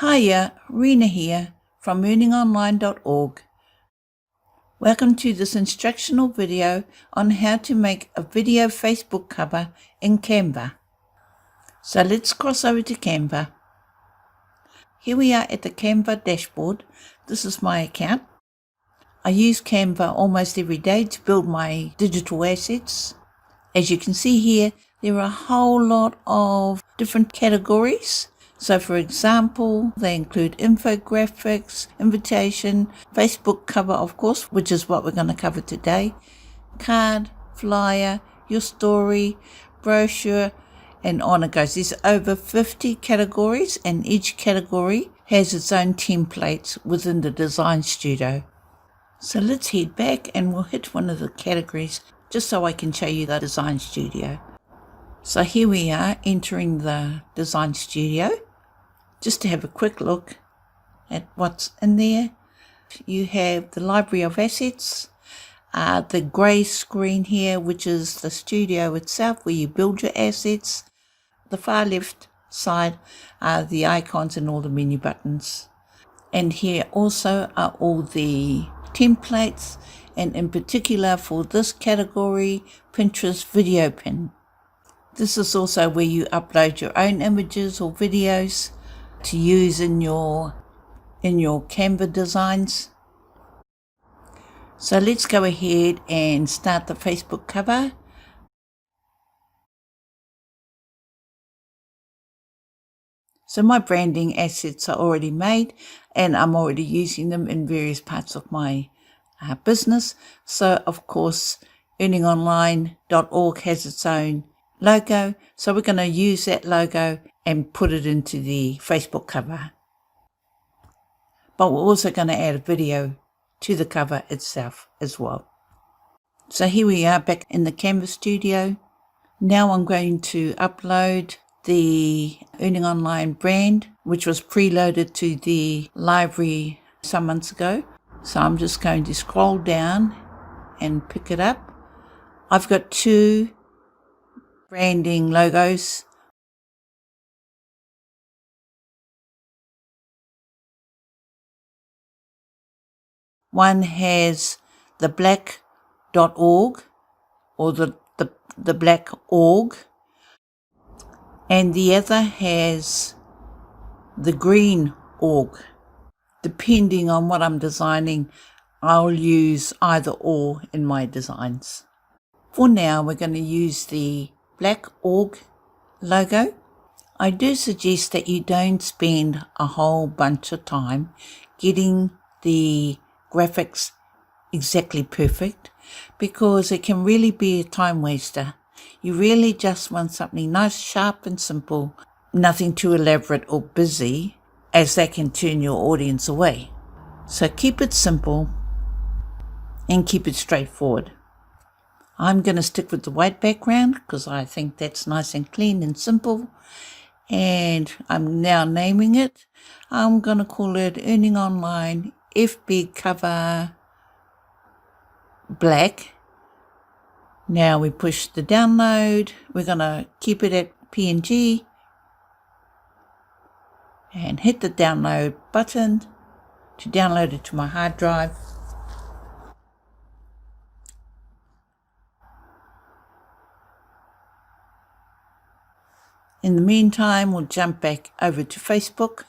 Hiya, Rena here from earningonline.org. Welcome to this instructional video on how to make a video Facebook cover in Canva. So let's cross over to Canva. Here we are at the Canva dashboard. This is my account. I use Canva almost every day to build my digital assets. As you can see here, there are a whole lot of different categories. So for example, they include infographics, invitation, Facebook cover, of course, which is what we're going to cover today, card, flyer, your story, brochure, and on it goes. There's over 50 categories, and each category has its own templates within the design studio. So let's head back and we'll hit one of the categories just so I can show you the design studio. So here we are entering the design studio. Just to have a quick look at what's in there. You have the library of assets, the grey screen here, which is the studio itself where you build your assets. The far left side are the icons and all the menu buttons. And here also are all the templates, and in particular for this category, Pinterest video pin. This is also where you upload your own images or videos to use in your Canva designs. So let's go ahead and start the Facebook cover. So my branding assets are already made and I'm already using them in various parts of my business. So of course, earningonline.org has its own logo. So we're going to use that logo and put it into the Facebook cover. But we're also going to add a video to the cover itself as well. So here we are back in the Canva studio. Now I'm going to upload the Earning Online brand, which was preloaded to the library some months ago. So I'm just going to scroll down and pick it up. I've got two branding logos. One has the black.org or the black org, and the other has the green org. Depending on what I'm designing, I'll use either or in my designs. For now, we're going to use the black org logo. I do suggest that you don't spend a whole bunch of time getting the graphics exactly perfect, because it can really be a time waster. You really just want something nice, sharp and simple, nothing too elaborate or busy, as that can turn your audience away. So keep it simple and keep it straightforward. I'm going to stick with the white background because I think that's nice and clean and simple. And I'm now naming it. I'm going to call it Earning Online FB Cover Black. Now we push the download. We're going to keep it at PNG and hit the download button to download it to my hard drive. In the meantime, we'll jump back over to Facebook.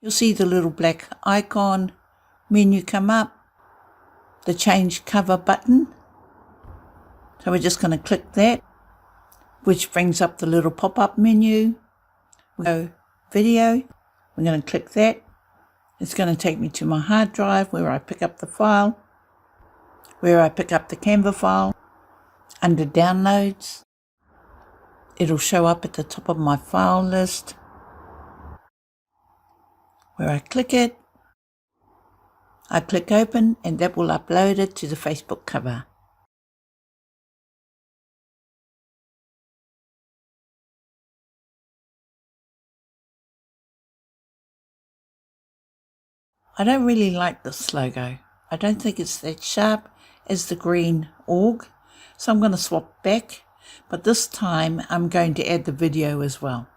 You'll see the little black icon menu come up, the change cover button. So we're just going to click that, which brings up the little pop-up menu. We go video, we're going to click that. It's going to take me to my hard drive where I pick up the file, where I pick up the Canva file. Under downloads, it'll show up at the top of my file list, where I click it, I click open, and that will upload it to the Facebook cover. I don't really like this logo. I don't think it's that sharp as the green org, so I'm going to swap back, but this time I'm going to add the video as well.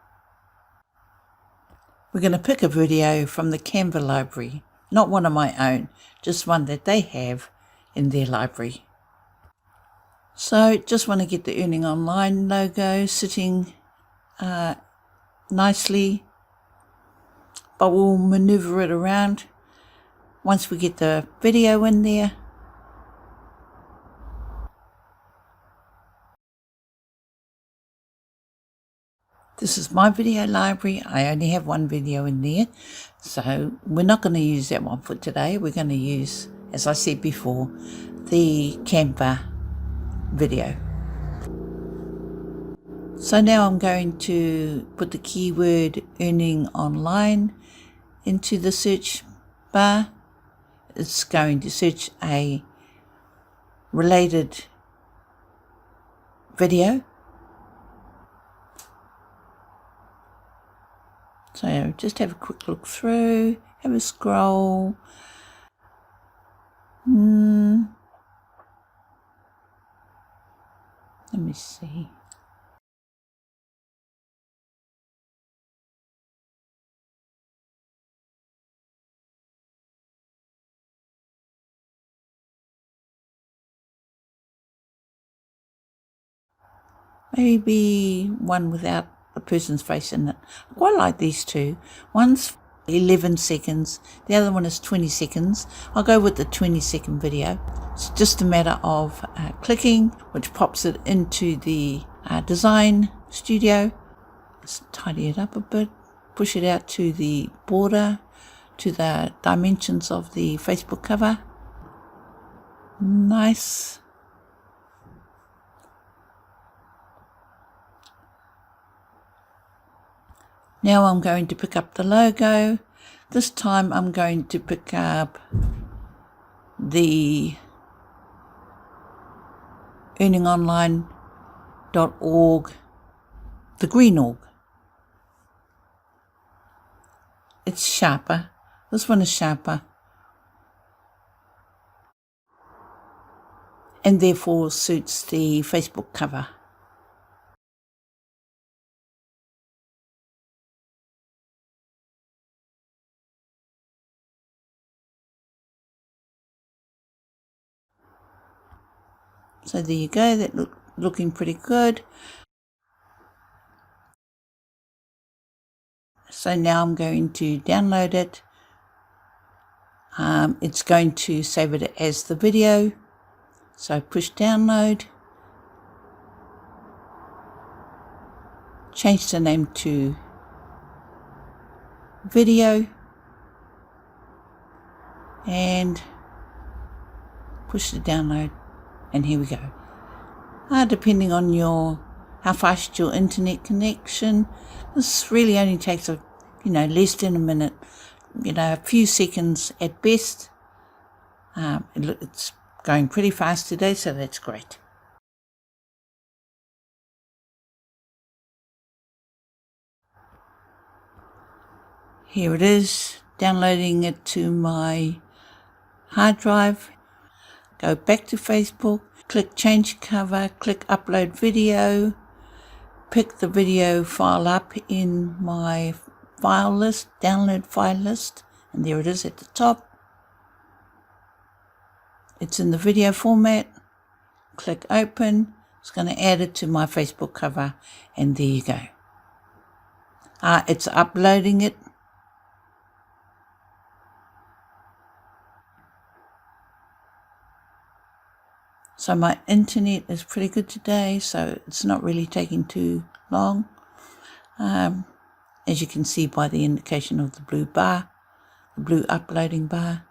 We're going to pick a video from the Canva library, not one of my own, just one that they have in their library. So just want to get the Earning Online logo sitting nicely, but we'll maneuver it around once we get the video in there. This is my video library. I only have one video in there, so we're not going to use that one for today. We're going to use, as I said before, the Canva video. So now I'm going to put the keyword Earning Online into the search bar. It's going to search a related video. So just have a quick look through, have a scroll. Let me see. Maybe one without a person's face in it. I quite like these two. One's 11 seconds, the other one is 20 seconds. I'll go with the 20-second video. It's just a matter of clicking, which pops it into the design studio. Let's tidy it up a bit, push it out to the border, to the dimensions of the Facebook cover. Nice. Now I'm going to pick up the logo. This time I'm going to pick up the earningonline.org, the green org. It's sharper. This one is sharper, and therefore suits the Facebook cover. So there you go, that looking pretty good. So now I'm going to download it. It's going to save it as the video. So push download. Change the name to video. And push the download. And here we go. Depending on how fast your internet connection, this really only takes less than a minute, a few seconds at best. It's going pretty fast today, so that's great. Here it is, downloading it to my hard drive. Go back to Facebook, click change cover, click upload video, pick the video file up in my file list, download file list, and there it is at the top. It's in the video format. Click open. It's going to add it to my Facebook cover, and there you go. It's uploading it. So my internet is pretty good today, so it's not really taking too long. As you can see by the indication of the blue bar, the blue uploading bar.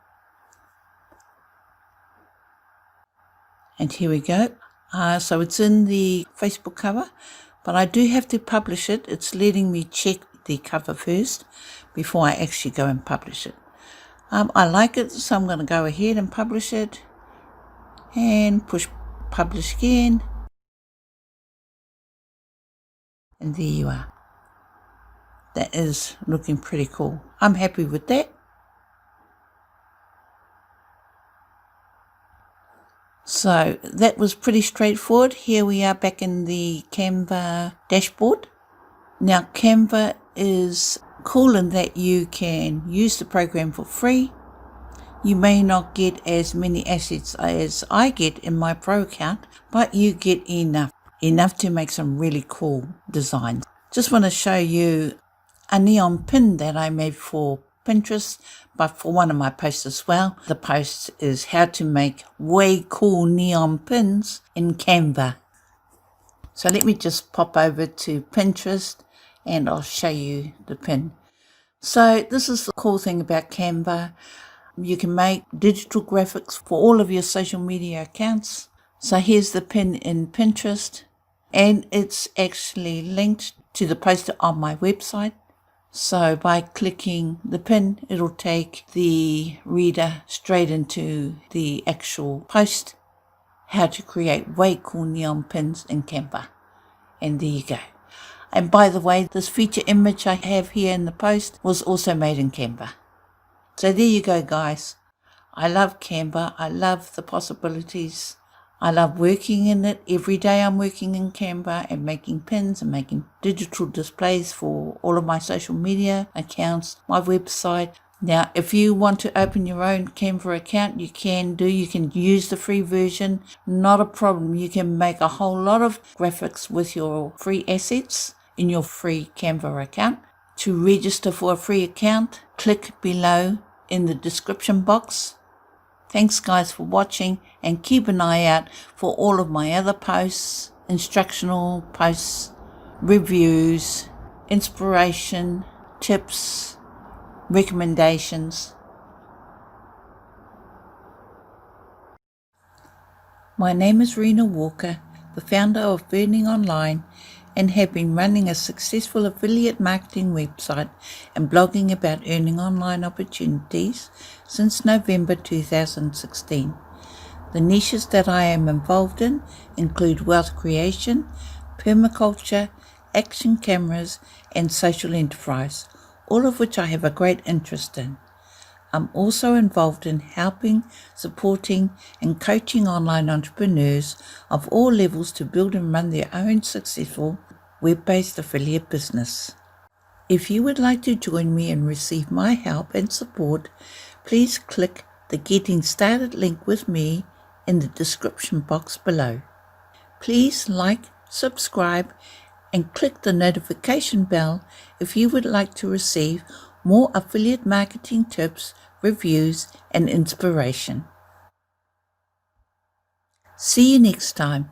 And here we go. So it's in the Facebook cover, but I do have to publish it. It's letting me check the cover first before I actually go and publish it. I like it, so I'm going to go ahead and publish it. And push publish again, and there you are. That is looking pretty cool. I'm happy with that. So that was pretty straightforward. Here we are back in the Canva dashboard. Now Canva is cool in that you can use the program for free. You may not get as many assets as I get in my pro account, but you get enough to make some really cool designs. Just want to show you a neon pin that I made for Pinterest, but for one of my posts as well. The post is how to make way cool neon pins in Canva. So let me just pop over to Pinterest and I'll show you the pin. So this is the cool thing about Canva. You can make digital graphics for all of your social media accounts. So here's the pin in Pinterest, and it's actually linked to the post on my website. So by clicking the pin, it'll take the reader straight into the actual post, how to create way cool neon pins in Canva. And there you go. And by the way, this feature image I have here in the post was also made in Canva. So there you go, guys. I love Canva. I love the possibilities. I love working in it. Every day I'm working in Canva and making pins and making digital displays for all of my social media accounts, my website. Now, if you want to open your own Canva account, you can do. You can use the free version. Not a problem. You can make a whole lot of graphics with your free assets in your free Canva account. To register for a free account, click below in the description box. Thanks guys for watching, and keep an eye out for all of my other posts, instructional posts, reviews, inspiration, tips, recommendations. My name is Rena Walker, the founder of Earning Online, and have been running a successful affiliate marketing website and blogging about earning online opportunities since November 2016. The niches that I am involved in include wealth creation, permaculture, action cameras, and social enterprise, all of which I have a great interest in. I'm also involved in helping, supporting, and coaching online entrepreneurs of all levels to build and run their own successful web-based affiliate business. If you would like to join me and receive my help and support, please click the Getting Started link with me in the description box below. Please like, subscribe, and click the notification bell if you would like to receive more affiliate marketing tips, reviews, and inspiration. See you next time.